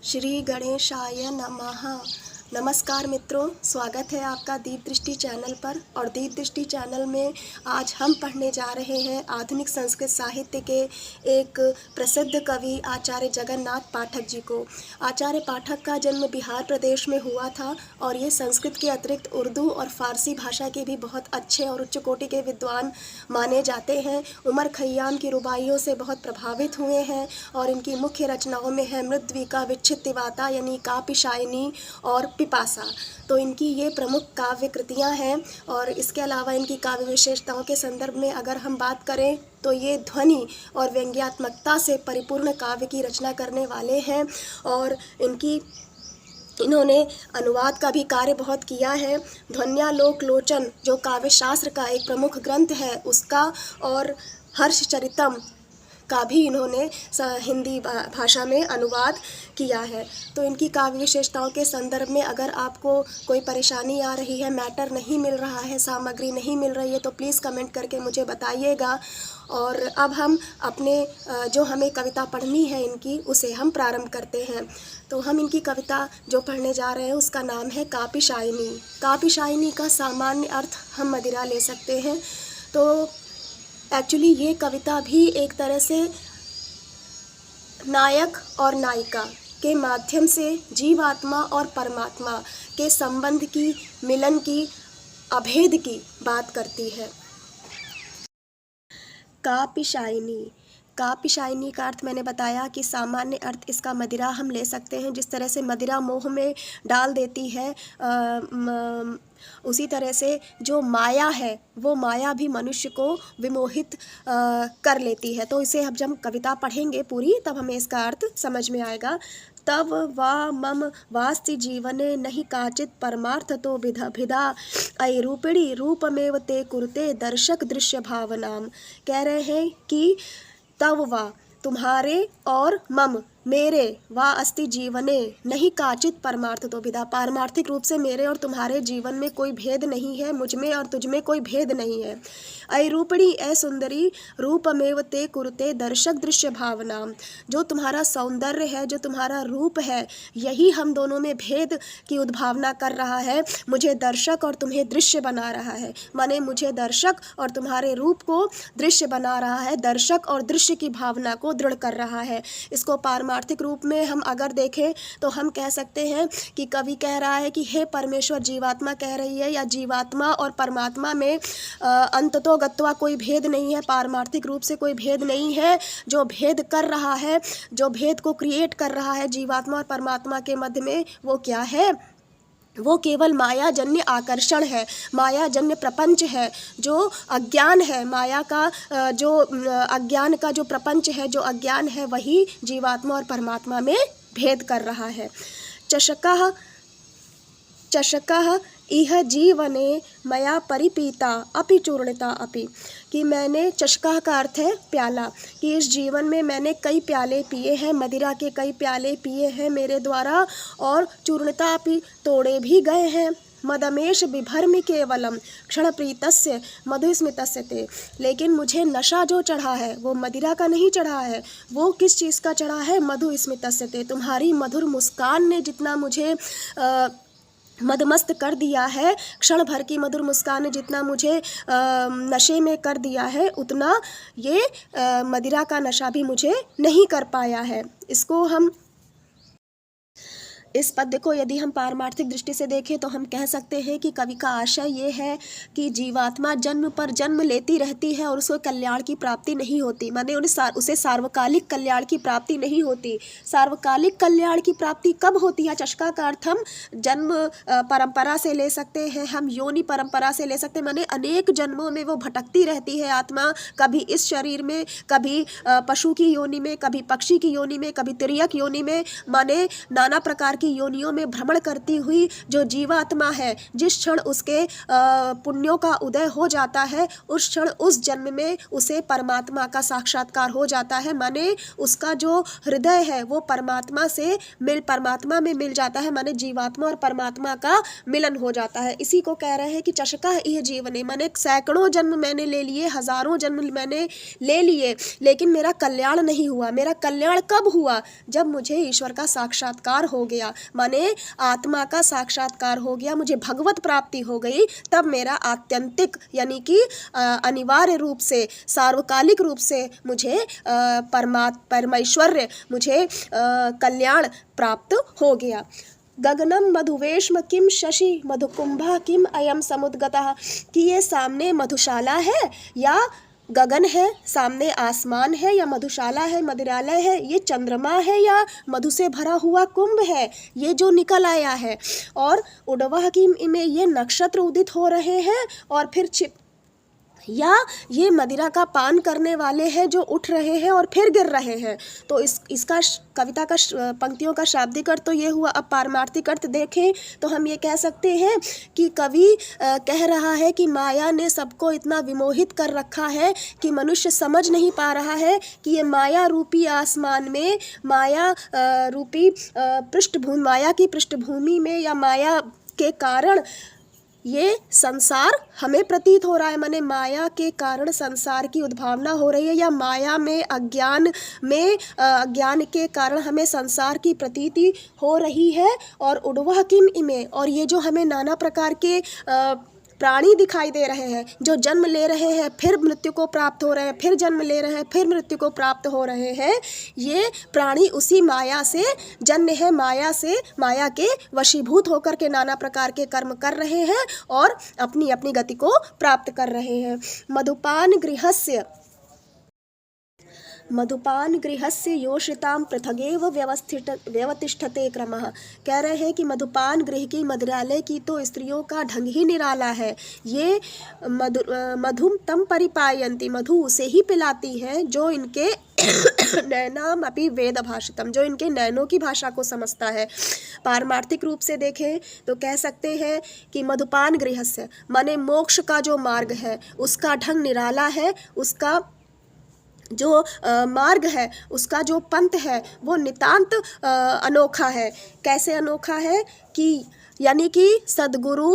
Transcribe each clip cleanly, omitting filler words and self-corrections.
श्री गणेशाय नमः। नमस्कार मित्रों, स्वागत है आपका दीप दृष्टि चैनल पर। और दीप दृष्टि चैनल में आज हम पढ़ने जा रहे हैं आधुनिक संस्कृत साहित्य के एक प्रसिद्ध कवि आचार्य जगन्नाथ पाठक जी को। आचार्य पाठक का जन्म बिहार प्रदेश में हुआ था और ये संस्कृत के अतिरिक्त उर्दू और फारसी भाषा के भी बहुत अच्छे और उच्च कोटि के विद्वान माने जाते हैं। उमर खय्याम की रुबाइयों से बहुत प्रभावित हुए हैं और इनकी मुख्य रचनाओं में है मृद्विका, विच्छित्तिवाता यानी काव्यशायिनी और पिपासा। तो इनकी ये प्रमुख काव्य कृतियाँ हैं। और इसके अलावा इनकी काव्य विशेषताओं के संदर्भ में अगर हम बात करें तो ये ध्वनि और व्यंग्यात्मकता से परिपूर्ण काव्य की रचना करने वाले हैं। और इन्होंने अनुवाद का भी कार्य बहुत किया है। ध्वन्यालोक लोचन जो काव्य शास्त्र का एक प्रमुख ग्रंथ है उसका, और हर्षचरितम का भी इन्होंने हिंदी भाषा में अनुवाद किया है। तो इनकी काव्य विशेषताओं के संदर्भ में अगर आपको कोई परेशानी आ रही है, मैटर नहीं मिल रहा है, सामग्री नहीं मिल रही है, तो प्लीज़ कमेंट करके मुझे बताइएगा। और अब हम अपने जो हमें कविता पढ़नी है इनकी, उसे हम प्रारंभ करते हैं। तो हम इनकी कविता जो पढ़ने जा रहे हैं उसका नाम है काव्यशायिनी। काव्यशायिनी का सामान्य अर्थ हम मदिरा ले सकते हैं। तो एक्चुअली ये कविता भी एक तरह से नायक और नायिका के माध्यम से जीवात्मा और परमात्मा के संबंध की, मिलन की, अभेद की बात करती है। काव्यशायिनी। काव्यशायिनी का अर्थ मैंने बताया कि सामान्य अर्थ इसका मदिरा हम ले सकते हैं। जिस तरह से मदिरा मोह में डाल देती है, उसी तरह से जो माया है वो माया भी मनुष्य को विमोहित कर लेती है। तो इसे अब जब कविता पढ़ेंगे पूरी तब हमें इसका अर्थ समझ में आएगा। तव वा मम वास्ति जीवने नहीं काचित परमार्थ तो भिदा अय रूपिणी रूपमेव ते कुरुते दर्शक दृश्य भावनाम। कह रहे हैं कि तव वा तुम्हारे और मम मेरे वा अस्ति जीवने नहीं काचित परमार्थ तो भिदा, पारमार्थिक रूप से मेरे और तुम्हारे जीवन में कोई भेद नहीं है, मुझ में और तुझ में कोई भेद नहीं है। अय रूपणी ए सुंदरी रूपमेव ते कुरुते दर्शक दृश्य भावना। जो तुम्हारा सौंदर्य है, जो तुम्हारा रूप है, यही हम दोनों में भेद की उद्भावना कर रहा है, मुझे दर्शक और तुम्हें दृश्य बना रहा है। माने मुझे दर्शक और तुम्हारे रूप को दृश्य बना रहा है, दर्शक और दृश्य की भावना को दृढ़ कर रहा है। इसको पारमार्थिक रूप में हम अगर देखें तो हम कह सकते हैं कि कवि कह रहा है कि हे परमेश्वर, जीवात्मा कह रही है, या जीवात्मा और परमात्मा में अंततो गत्वा कोई भेद नहीं है, पारमार्थिक रूप से कोई भेद नहीं है। जो भेद कर रहा है, जो भेद को क्रिएट कर रहा है जीवात्मा और परमात्मा के मध्य में, वो क्या है? वो केवल माया जन्य आकर्षण है, माया जन्य प्रपंच है, जो अज्ञान है। माया का जो अज्ञान का जो प्रपंच है, जो अज्ञान है, वही जीवात्मा और परमात्मा में भेद कर रहा है। चषकः चषकः इह जीवने मया परिपीता अपि चूर्णिता अपि, कि मैंने, चषका का अर्थ है प्याला, कि इस जीवन में मैंने कई प्याले पिए हैं, मदिरा के कई प्याले पिए हैं मेरे द्वारा, और चूर्णिता अपि तोड़े भी गए हैं। मदमेश बिभर्मि केवलम क्षण प्रीतस्य मधुस्मितस्य ते, लेकिन मुझे नशा जो चढ़ा है वो मदिरा का नहीं चढ़ा है। वो किस चीज़ का चढ़ा है? मधुस्मितस्य ते, तुम्हारी मधुर मुस्कान ने जितना मुझे मदमस्त कर दिया है, क्षण भर की मधुर मुस्कान ने जितना मुझे नशे में कर दिया है, उतना ये मदिरा का नशा भी मुझे नहीं कर पाया है। इसको हम, इस पद्य को यदि हम पारमार्थिक दृष्टि से देखें तो हम कह सकते हैं कि कवि का आशय ये है कि जीवात्मा जन्म पर जन्म लेती रहती है और उसको कल्याण की प्राप्ति नहीं होती। माने उसे सार्वकालिक कल्याण की प्राप्ति नहीं होती। सार्वकालिक कल्याण की प्राप्ति कब होती है? चषका का अर्थ हम जन्म परंपरा से ले सकते हैं, हम योनि परंपरा से ले सकते हैं। माने अनेक जन्मों में वो भटकती रहती है आत्मा, कभी इस शरीर में, कभी पशु की योनि में, कभी पक्षी की योनि में, कभी तिर्यक योनि में, माने नाना प्रकार की योनियों में भ्रमण करती हुई जो जीवात्मा है, जिस क्षण उसके पुण्यों का उदय हो जाता है उस क्षण उस जन्म में उसे परमात्मा का साक्षात्कार हो जाता है। माने उसका जो हृदय है वो परमात्मा में मिल जाता है, माने जीवात्मा और परमात्मा का मिलन हो जाता है। इसी को कह रहे हैं कि चषका यह जीवन है, माने सैकड़ों जन्म मैंने ले लिए, हजारों जन्म मैंने ले लिए, लेकिन मेरा कल्याण नहीं हुआ। मेरा कल्याण कब हुआ? जब मुझे ईश्वर का साक्षात्कार हो गया, माने आत्मा का साक्षात्कार हो गया, मुझे भगवत प्राप्ति हो गई, तब मेरा आत्यंतिक यानी कि अनिवार्य रूप से सार्वकालिक रूप से मुझे परमेश्वर्य मुझे कल्याण प्राप्त हो गया। गगनम मधुवेश्म किम शशि मधुकुंभा किम अयम समुद्गतः, कि ये सामने मधुशाला है या गगन है, सामने आसमान है या मधुशाला है, मदिरालय है, ये चंद्रमा है या मधु से भरा हुआ कुंभ है, ये जो निकल आया है। और उड़वाह की में ये नक्षत्र उदित हो रहे हैं और फिर या ये मदिरा का पान करने वाले हैं जो उठ रहे हैं और फिर गिर रहे हैं। तो इसका कविता का पंक्तियों का शाब्दिक अर्थ तो ये हुआ। अब पारमार्थिक अर्थ देखें तो हम ये कह सकते हैं कि कवि कह रहा है कि माया ने सबको इतना विमोहित कर रखा है कि मनुष्य समझ नहीं पा रहा है कि ये माया रूपी आसमान में, माया रूपी पृष्ठभूमि, माया की पृष्ठभूमि में या माया के कारण ये संसार हमें प्रतीत हो रहा है। माने माया के कारण संसार की उद्भावना हो रही है, या माया में अज्ञान के कारण हमें संसार की प्रतीति हो रही है। और उड़वाह किम इमे, और ये जो हमें नाना प्रकार के प्राणी दिखाई दे रहे हैं जो जन्म ले रहे हैं, फिर मृत्यु को प्राप्त हो रहे हैं, फिर जन्म ले रहे हैं, फिर मृत्यु को प्राप्त हो रहे हैं, ये प्राणी उसी माया से जन्म है, माया के वशीभूत होकर के नाना प्रकार के कर्म कर रहे हैं और अपनी अपनी गति को प्राप्त कर रहे हैं। मधुपान गृहस्य योषितां पृथगेव व्यवतिष्ठते क्रमः, कह रहे हैं कि मधुपान गृह की, मदिरालय की तो स्त्रियों का ढंग ही निराला है। ये मधुम तम परिपायन्ति, मधु उसे ही पिलाती हैं जो इनके नैनाम अपि वेद भाषितम, जो इनके नैनों की भाषा को समझता है। पारमार्थिक रूप से देखें तो कह सकते हैं कि मधुपान गृहस्य माने मोक्ष का जो मार्ग है उसका ढंग निराला है, उसका जो मार्ग है, उसका जो पंथ है वो नितांत अनोखा है। कैसे अनोखा है कि यानी कि सद्गुरु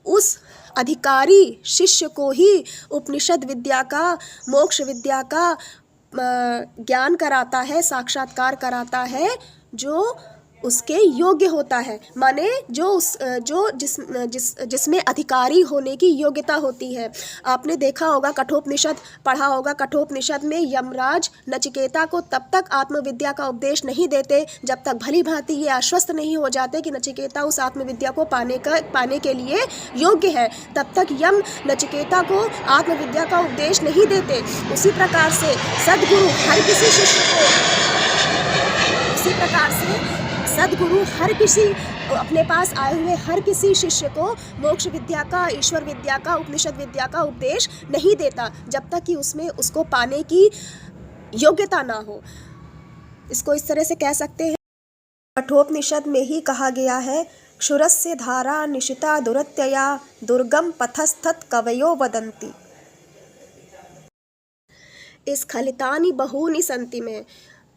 उस अधिकारी शिष्य को ही उपनिषद विद्या का, मोक्ष विद्या का ज्ञान कराता है, साक्षात्कार कराता है जो उसके योग्य होता है। माने जिसमें अधिकारी होने की योग्यता होती है। आपने देखा होगा, कठोपनिषद पढ़ा होगा, कठोपनिषद में यमराज नचिकेता को तब तक आत्मविद्या का उपदेश नहीं देते जब तक भली भांति ये आश्वस्त नहीं हो जाते कि नचिकेता उस आत्मविद्या को पाने के लिए योग्य है, तब तक यम नचिकेता को आत्मविद्या का उपदेश नहीं देते। उसी प्रकार से सद्गुरु हर किसी अपने पास आए हुए हर किसी शिष्य को मोक्ष विद्या का, ईश्वर विद्या का, उपनिषद विद्या का उपदेश नहीं देता जब तक कि उसमें उसको पाने की योग्यता ना हो। इसको इस तरह से कह सकते हैं, कठोपनिषद में ही कहा गया है, क्षुरस्य धारा निशिता दुरत्यया दुर्गम पथस्थत कवयो वदन्ति। स्खलितानि बहूनि सन्ति में,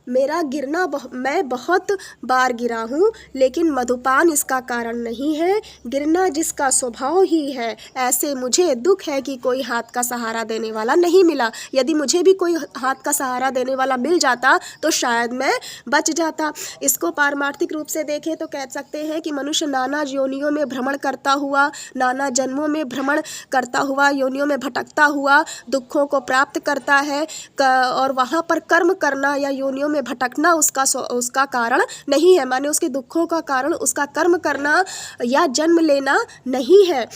मेरा गिरना मैं बहुत बार गिरा हूँ, लेकिन मधुपान इसका कारण नहीं है। गिरना जिसका स्वभाव ही है, ऐसे मुझे दुख है कि कोई हाथ का सहारा देने वाला नहीं मिला। यदि मुझे भी कोई हाथ का सहारा देने वाला मिल जाता तो शायद मैं बच जाता। इसको पारमार्थिक रूप से देखें तो कह सकते हैं कि मनुष्य नाना योनियों में भ्रमण करता हुआ, नाना जन्मों में भ्रमण करता हुआ, योनियों में भटकता हुआ दुखों को प्राप्त करता है। और वहाँ पर कर्म करना या योनियों भटकना उसका कारण नहीं है। माने उसके दुखों का कारण उसका कर्म करना या जन्म लेना नहीं है।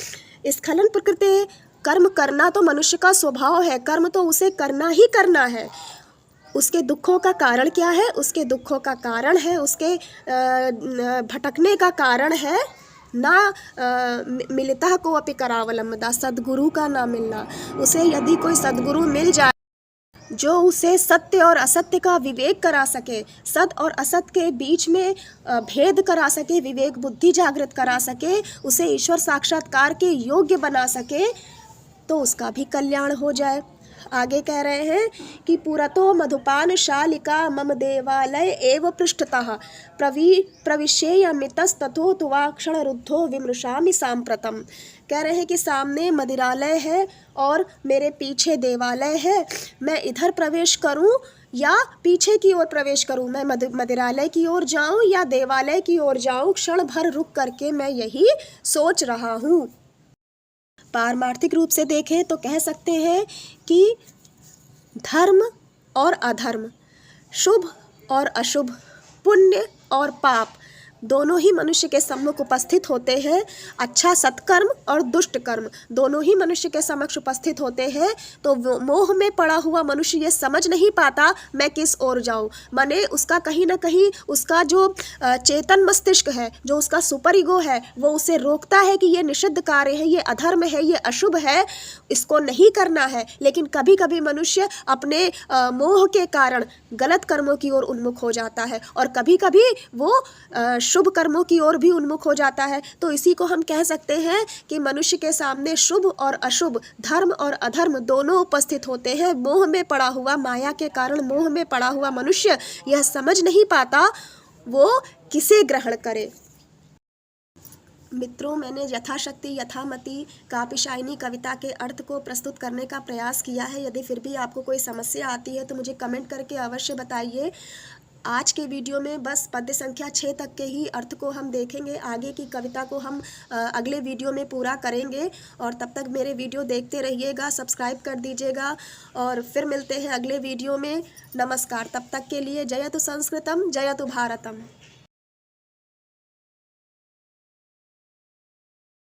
स्खलन प्रकृति, कर्म करना तो मनुष्य का स्वभाव है, कर्म तो उसे करना ही करना है। उसके दुखों का कारण क्या है? उसके दुखों का कारण है, उसके भटकने का कारण है ना मिलता को अपि करावलंबदा, सद्गुरु का ना मिलना। उसे यदि कोई सद्गुरु मिल जाए जो उसे सत्य और असत्य का विवेक करा सके, सत्य और असत्य के बीच में भेद करा सके, विवेक बुद्धि जागृत करा सके, उसे ईश्वर साक्षात्कार के योग्य बना सके, तो उसका भी कल्याण हो जाए। आगे कह रहे हैं कि पुरतो मधुपान शालिका मम देवालय एव पृष्ठतः प्रविशेयमितस्ततो तुवाक्षण रुद्धो विमृशामि सांप्रतम। कह रहे हैं कि सामने मदिरालय है और मेरे पीछे देवालय है, मैं इधर प्रवेश करूं या पीछे की ओर प्रवेश करूं, मैं मदिरालय की ओर जाऊं या देवालय की ओर जाऊं, क्षण भर रुक करके मैं यही सोच रहा हूं। पारमार्थिक रूप से देखें तो कह सकते हैं कि धर्म और अधर्म, शुभ और अशुभ, पुण्य और पाप दोनों ही मनुष्य के सम्मुख उपस्थित होते हैं। अच्छा सत्कर्म और दुष्ट कर्म दोनों ही मनुष्य के समक्ष उपस्थित होते हैं। तो मोह में पड़ा हुआ मनुष्य ये समझ नहीं पाता मैं किस ओर जाऊं, माने उसका कहीं ना कहीं उसका जो चेतन मस्तिष्क है, जो उसका सुपर ईगो है, वो उसे रोकता है कि ये निषिद्ध कार्य है, ये अधर्म है, ये अशुभ है, इसको नहीं करना है। लेकिन कभी कभी मनुष्य अपने मोह के कारण गलत कर्मों की ओर उन्मुख हो जाता है और कभी कभी वो शुभ कर्मों की ओर भी उन्मुख हो जाता है। तो इसी को हम कह सकते हैं कि मनुष्य के सामने शुभ और अशुभ, धर्म और अधर्म दोनों उपस्थित होते हैं। मोह में पड़ा हुआ, माया के कारण मोह में पड़ा हुआ मनुष्य यह समझ नहीं पाता वो किसे ग्रहण करे। मित्रों, मैंने यथाशक्ति यथामति कापिशायनी कविता के अर्थ को प्रस्तुत करने का प्रयास किया है। यदि फिर भी आपको कोई समस्या आती है तो मुझे कमेंट करके अवश्य बताइए। आज के वीडियो में बस पद्य संख्या 6 तक के ही अर्थ को हम देखेंगे, आगे की कविता को हम अगले वीडियो में पूरा करेंगे। और तब तक मेरे वीडियो देखते रहिएगा, सब्सक्राइब कर दीजिएगा और फिर मिलते हैं अगले वीडियो में। नमस्कार, तब तक के लिए जयतु संस्कृतम जयतु भारतम।